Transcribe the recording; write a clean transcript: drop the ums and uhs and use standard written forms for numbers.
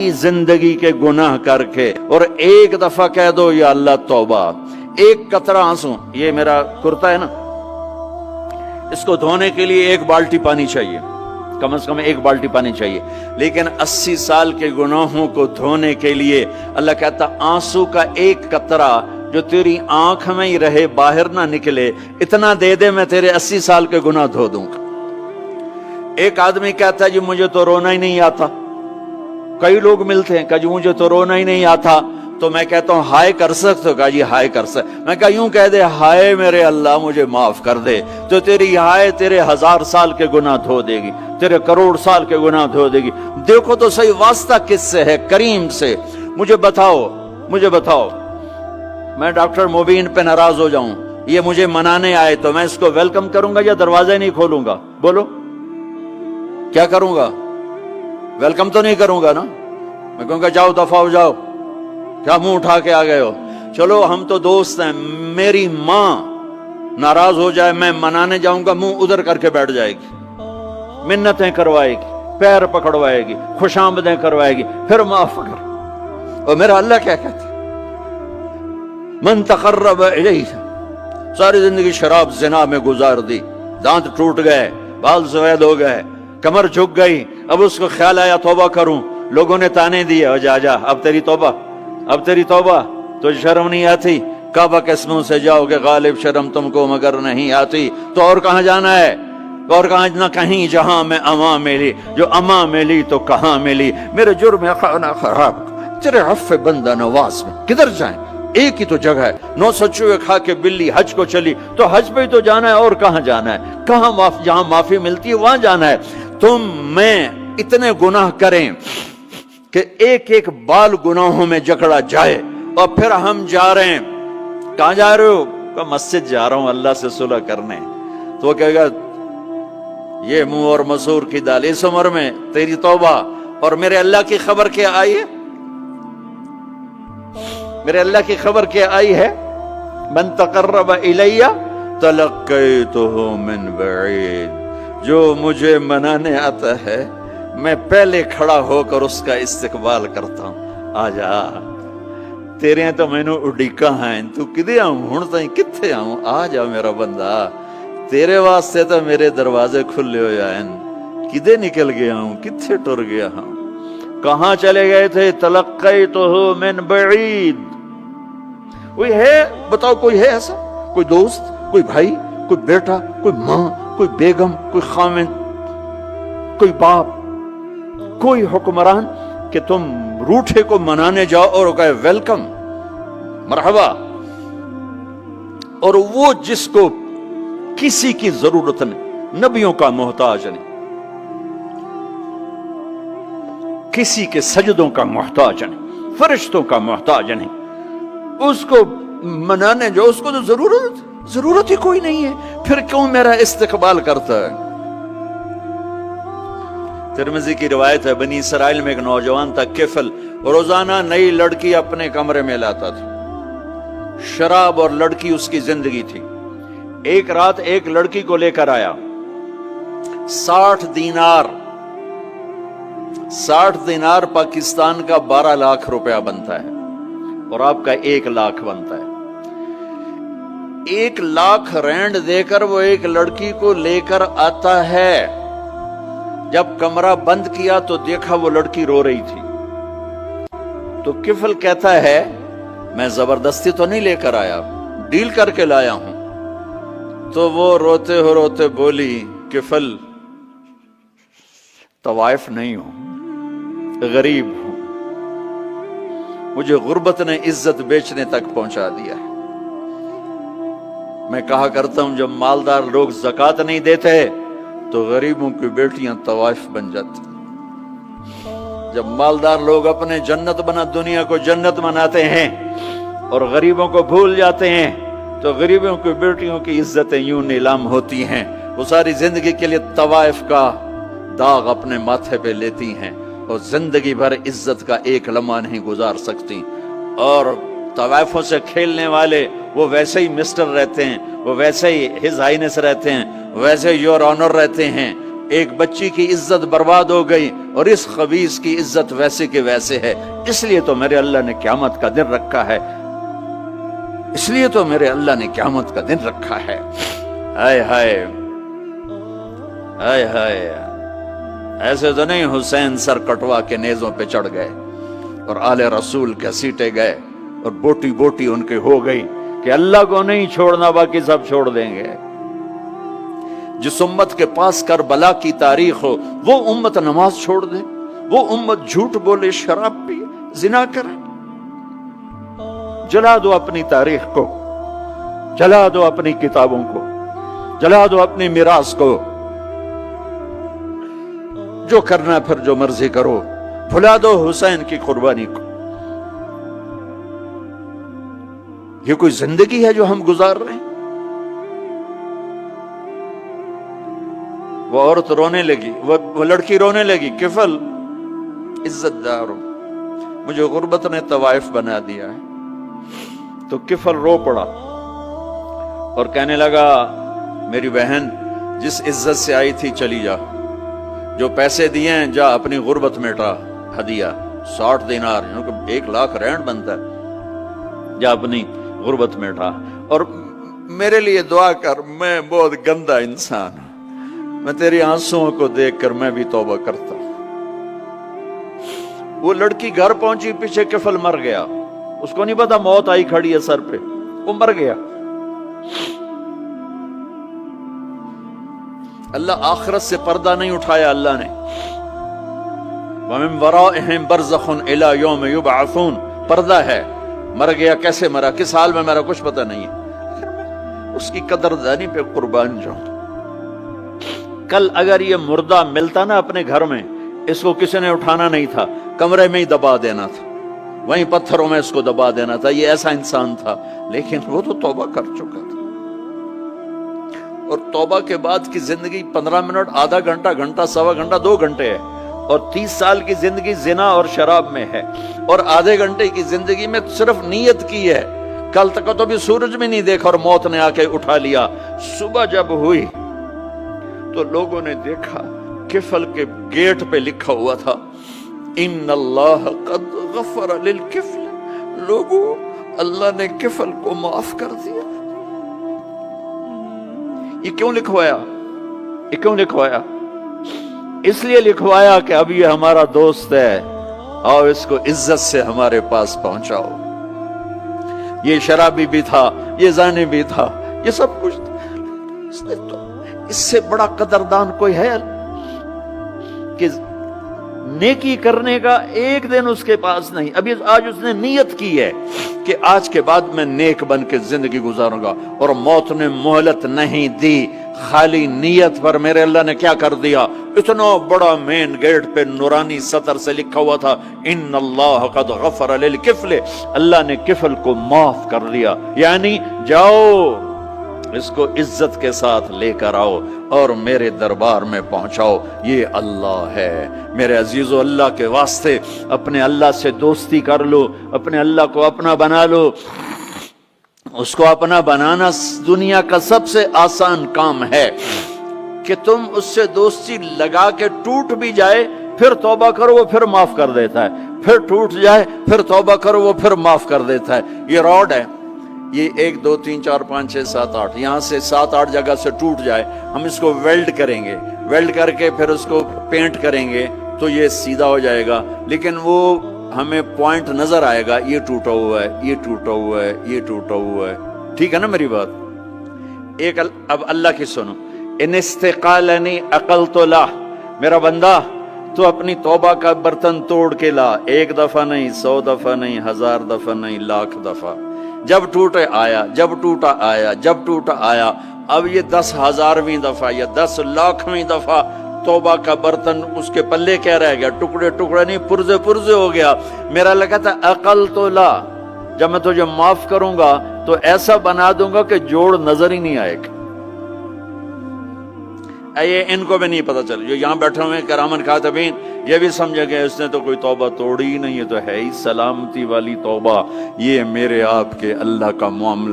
जिंदगी के गुनाह करके और एक दफा कह दो या अल्लाह तौबा, एक कतरा आंसू, ये मेरा कुर्ता है ना, इसको धोने के लिए एक बाल्टी पानी चाहिए, कम से कम एक बाल्टी पानी चाहिए, लेकिन 80 साल के गुनाहों को धोने के लिए अल्लाह कहता आंसू का एक कतरा जो तेरी आंख में ही रहे, बाहर ना निकले, इतना दे दे मैं तेरे 80 साल के गुनाह धो दूंगा। एक आदमी कहता है जी मुझे तो रोना ही नहीं आता, कई लोग मिलते हैं, कहा जी मुझे तो रोना ही नहीं आता, तो मैं कहता हूं हाय कर सकते हो? कहा जी हाय कर सकते। मैं कहा यूं कह दे हाय मेरे अल्लाह मुझे माफ कर दे, तो तेरी हाय तेरे 1000 साल के गुनाह धो देगी, तेरे करोड़ साल के गुनाह धो देगी। देखो तो सही वास्ता किससे है? करीम से। मुझे बताओ मैं डॉक्टर मुबीन पे नाराज हो जाऊं, ये मुझे मनाने आए, तो मैं इसको वेलकम करूंगा या दरवाजा ही नहीं खोलूंगा? बोलो क्या करूंगा? वेलकम तो नहीं करूंगा ना, मैं कहूंगा जाओ दफा हो जाओ, क्या मुंह उठा के आ गए हो? चलो हम तो दोस्त हैं, मेरी मां नाराज हो जाए, मैं मनाने जाऊंगा, मुंह उधर करके बैठ जाएगी, मिन्नतें करवाएगी, पैर पकड़वाएगी, खुशामदें करवाएगी, फिर माफ कर। और मेरा अल्लाह क्या कहता है? मन तकर्रब इलैहि, सारी जिंदगी शराब जिना में गुजार दी, दांत टूट गए, बाल सफेद हो गए, कमर झुक गई, अब उसको ख्याल आया तौबा करूं, लोगों ने ताने दिए जा अब तेरी तौबा, तो शर्म नहीं आती? काबा के मुंह से जाओगे गालिब शर्म तुमको मगर नहीं आती, तो और कहां जाना है? और कहां ना कहीं जहां में अमा मिली, जो अमा मिली तो कहां मिली, मेरे जुर्म खाना खराब तेरे हफ्फे बंदा नवाज में किधर जाएं? एक ही तो जगह है, 900 चूहे खा के बिल्ली हज को चली, तो हज पे ही तो जाना है, और कहां जाना है? कहां जहां माफी मिलती है वहां जाना है। तुम मैं इतने गुनाह करें कि एक एक बाल गुनाहों में जकड़ा जाए, और फिर हम जा रहे हैं, कहां जा रहे हो? का मस्जिद जा रहा हूं अल्लाह से सुलह करने। तो वो कहेगा ये मुंह और मसूर की दाल, इस उम्र में तेरी तौबा। और मेरे अल्लाह की खबर क्या आई है? मेरे अल्लाह की खबर क्या आई है? मन तकर्रब इलैया तलक्कैतुहु मिन बईद, जो मुझे मनाने आता है मैं पहले खड़ा होकर उसका इस्तकबाल करता हूं। आजा तेरे तो मैनू उड़ीका है, तू किदे आऊं हुण ताईं किथे आऊं? आ जा मेरा बंदा, तेरे वास्ते तो मेरे दरवाजे खुले होए हैं, किदे निकल गया हूं, किथे टुर गया हूं, कहां चले गए थे? तलक्कैतुहु मिन बईद। कोई है बताओ, कोई है ऐसा? कोई दोस्त, कोई भाई, कोई बेटा, कोई मां, कोई बेगम, कोई खामिन, कोई बाप, कोई हुक्मरान कि तुम रूठे को मनाने जाओ और कहे वेलकम मरहबा, और वो जिसको किसी की जरूरत नहीं, नबियों का मोहताज नहीं, किसी के सजदों का मोहताज नहीं, फरिश्तों का मोहताज नहीं, उसको मनाने जाओ, उसको तो जरूरत ही कोई नहीं है, फिर क्यों मेरा इस्तकबाल करता है? तिरमिज़ी की रिवायत है, बनी इसराइल में एक नौजवान था किफल, रोजाना नई लड़की अपने कमरे में लाता था, शराब और लड़की उसकी जिंदगी थी। एक रात एक लड़की को लेकर आया, 60 दिनार पाकिस्तान का 12 लाख रुपया बनता है, और आपका 1 लाख बनता है। 1 लाख रैंड देकर वो एक लड़की को लेकर आता है। जब कमरा बंद किया तो देखा वो लड़की रो रही थी, तो किफल कहता है मैं जबरदस्ती तो नहीं लेकर आया, डील करके लाया हूं। तो वो रोते बोली किफल तवाइफ नहीं हूं, गरीब हूं, मुझे गुर्बत ने इज्जत बेचने तक पहुंचा दिया है। मैं कहा करता हूं जब मालदार लोग ज़कात नहीं देते तो गरीबों की बेटियां तवाइफ बन जाती। जब मालदार लोग अपने दुनिया को जन्नत बनाते हैं और गरीबों को भूल जाते हैं, तो गरीबों की बेटियों की इज्जतें यूं नीलाम होती हैं। वो सारी जिंदगी के लिए तवाइफ का दाग अपने माथे पे लेती हैं और जिंदगी भर इज्जत का एक लम्हा नहीं गुजार सकती। और तवाइफों से खेलने वाले वो वैसे ही मिस्टर रहते हैं, वो वैसे ही हिज हाइनेस रहते हैं, वैसे योर ऑनर रहते हैं, ایک بچی کی عزت برباد ہو گئی اور اس خبیث کی عزت ویسے کے ویسے ہے، اس لیے تو میرے اللہ نے قیامت کا دن رکھا ہے، اس لیے تو میرے اللہ نے قیامت کا دن رکھا ہے۔ ہائے ہائے ہائے ہائے، ایسے تو نہیں حسین سر کٹوا کے نیزوں پہ چڑھ گئے اور آل رسول گھسیٹے گئے اور بوٹی بوٹی ان کے ہو گئی کہ اللہ کو نہیں چھوڑنا باقی سب چھوڑ دیں گے۔ جس امت کے پاس کربلا کی تاریخ ہو وہ امت نماز چھوڑ دے، وہ امت جھوٹ بولے، شراب پیے، زنا کرے۔ جلا دو اپنی تاریخ کو، جلا دو اپنی کتابوں کو، جلا دو اپنی میراث کو، جو کرنا پھر جو مرضی کرو، بھلا دو حسین کی قربانی کو۔ یہ کوئی زندگی ہے جو ہم گزار رہے ہیں؟ وہ عورت رونے لگی، وہ لڑکی رونے لگی، کفل عزت دار ہو، مجھے غربت نے طوائف بنا دیا ہے۔ تو کفل رو پڑا اور کہنے لگا میری بہن جس عزت سے آئی تھی چلی جا، جو پیسے دیے ہیں جا اپنی غربت مٹا، ہدیہ 60 دینار، 1,00,000 رینڈ بنتا ہے، جا اپنی غربت مٹا اور میرے لیے دعا کر، میں بہت گندا انسان ہوں، میں تیری آنسوؤں کو دیکھ کر میں بھی توبہ کرتا ہوں۔ وہ لڑکی گھر پہنچی، پیچھے کفل مر گیا، اس کو نہیں پتا موت آئی کھڑی ہے سر پہ، وہ مر گیا۔ اللہ آخرت سے پردہ نہیں اٹھایا اللہ نے۔ وَمِن وَرَائِهِمْ بَرْزَخٌ إِلَى يَوْمِ يُبْعَثُونَ، پردہ ہے، مر گیا، کیسے مرا، کس حال میں مرا، کچھ پتہ نہیں ہے، اس کی قدردانی پہ قربان جاؤں۔ کل اگر یہ مردہ ملتا نا اپنے گھر میں، اس کو کسی نے اٹھانا نہیں تھا، کمرے میں ہی دبا دینا تھا، وہیں پتھروں میں اس کو دبا دینا تھا، یہ ایسا انسان تھا، لیکن وہ تو توبہ کر چکا تھا۔ اور توبہ کے بعد کی زندگی 15 منٹ، آدھا گھنٹہ، گھنٹہ، سوا گھنٹہ، 2 گھنٹے ہے، اور 30 سال کی زندگی زنا اور شراب میں ہے، اور آدھے گھنٹے کی زندگی میں صرف نیت کی ہے۔ کل تک تو بھی سورج میں نہیں دیکھا اور موت نے آ کے اٹھا لیا۔ صبح جب ہوئی تو لوگوں نے دیکھا کفل کے گیٹ پہ لکھا ہوا تھا ان اللہ قد غفر للکفل، لوگوں اللہ نے کفل کو معاف کر دیا۔ یہ کیوں لکھوایا؟ یہ کیوں لکھوایا؟ اس لیے لکھوایا کہ اب یہ ہمارا دوست ہے، اور اس کو عزت سے ہمارے پاس پہنچاؤ۔ یہ شرابی بھی تھا، یہ زانی بھی تھا، یہ سب کچھ تھا۔ اس سے بڑا قدردان کوئی ہے کہ نیکی کرنے کا ایک دن اس کے پاس نہیں؟ ابھی آج اس نے نیت کی ہے کہ آج کے بعد میں نیک بن کے زندگی گزاروں گا، اور موت نے مہلت نہیں دی، خالی نیت پر میرے اللہ نے کیا کر دیا، اتنا بڑا مین گیٹ پہ نورانی سطر سے لکھا ہوا تھا ان اللہ قد غفر للکفل، اللہ نے کفل کو معاف کر دیا، یعنی جاؤ اس کو عزت کے ساتھ لے کر آؤ اور میرے دربار میں پہنچاؤ، یہ اللہ ہے۔ میرے عزیزو، اللہ کے واسطے اپنے اللہ سے دوستی کر لو، اپنے اللہ کو اپنا بنا لو۔ اس کو اپنا بنانا دنیا کا سب سے آسان کام ہے کہ تم اس سے دوستی لگا کے ٹوٹ بھی جائے پھر توبہ کرو وہ پھر معاف کر دیتا ہے، پھر ٹوٹ جائے پھر توبہ کرو وہ پھر معاف کر دیتا ہے۔ یہ راڈ ہے، یہ 1 2 3 4 5 6 7 8 یہاں سے 7 8 جگہ سے ٹوٹ جائے، ہم اس کو ویلڈ کریں گے، ویلڈ کر کے پھر اس کو پینٹ کریں گے تو یہ سیدھا ہو جائے گا، لیکن وہ ہمیں پوائنٹ نظر آئے گا، یہ ٹوٹا ہوا ہے، یہ ٹوٹا ہوا ہے، یہ ٹوٹا ہوا ہے۔ ٹھیک ہے نا میری بات؟ ایک اب اللہ کی سنو، ان استقالنی عقلت لا، میرا بندہ تو اپنی توبہ کا برتن توڑ کے لا، 1 دفعہ نہیں، 100 دفعہ نہیں، 1000 دفعہ نہیں، 1,00,000 دفعہ، جب ٹوٹے آیا، جب ٹوٹا آیا، جب ٹوٹا آیا۔ اب یہ 10,000ویں دفعہ یا 10,00,000ویں دفعہ توبہ کا برتن اس کے پلے کیا رہ گیا؟ ٹکڑے ٹکڑے نہیں، پرزے پرزے ہو گیا۔ میرا لگا تھا عقل تو لا، جب میں تجھے معاف کروں گا تو ایسا بنا دوں گا کہ جوڑ نظر ہی نہیں آئے گا۔ یہ ان کو بھی نہیں پتا چل، جو یہاں بیٹھے ہوئے کرامن کاتبین، یہ بھی سمجھے گئے اس نے تو کوئی توبہ توڑی ہی نہیں، یہ تو ہے ہی سلامتی والی توبہ۔ یہ میرے آپ کے اللہ کا معاملہ